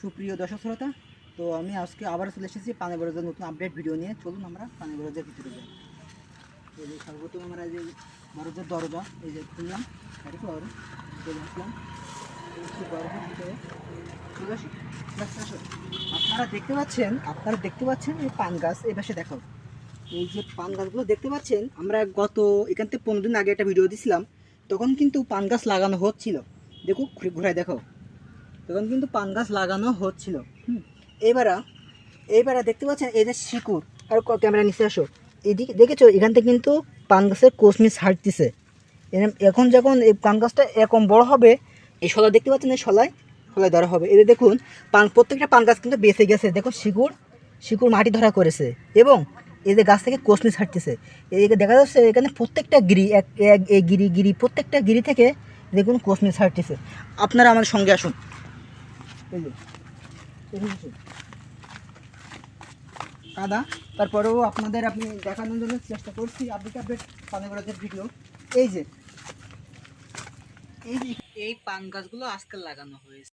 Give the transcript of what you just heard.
সুপ্রিয় দর্শক শ্রোতা, তো আমি আজকে আবার চলে এসেছি পানি বরজের নতুন আপডেট ভিডিও নিয়ে। চলুন আমরা পানি বরজের ভিতরে যাই। এই যে সর্বপ্রথম আমরা এই যে বরজের দরজা এই যে খুললাম, গাড়ি ফ্লাওয়ারে চলে আসলাম। বরজের ভিতরে চলে আসি। আপনারা দেখতে পাচ্ছেন এই পান গাছ। এই পাশে দেখো, এই যে পান গাছগুলো দেখতে পাচ্ছেন, আমরা গত এখান থেকে 15 দিন আগে একটা ভিডিও দিছিলাম, তখন কিন্তু পান গাছ লাগানো হচ্ছিল। দেখো ঘুরায় দেখো, তখন কিন্তু পান গাছ লাগানো হচ্ছিল। এইবারে দেখতে পাচ্ছেন এই যে শিকড়, আর ক্যামেরা নিচে আসো, এদিকে দেখেছো এখান থেকে কিন্তু পান গাছের কোষমি ছাড়তেছে। এখন যখন এই পান গাছটা এরকম বড় হবে, এই শলা দেখতে পাচ্ছেন, এই শলায় ধরা হবে। এদের দেখুন প্রত্যেকটা পান গাছ কিন্তু বেঁচে গেছে। দেখুন শিকড় মাটি ধরা করেছে এবং এই যে গাছ থেকে কোষমি ছাড়তেছে। এদিকে দেখা যাচ্ছে এখানে প্রত্যেকটা গিরি প্রত্যেকটা গিরি থেকে দেখুন কোষমি ছাড়তেছে। আপনারা আমাদের সঙ্গে আসুন। কাদা, তারপরেও আপনাদের আপনি দেখানোর জন্য চেষ্টা করছি আপডেট পানি বরজের ভিডিও। এই যে এই পান গাছগুলো আজকাল লাগানো হয়েছে।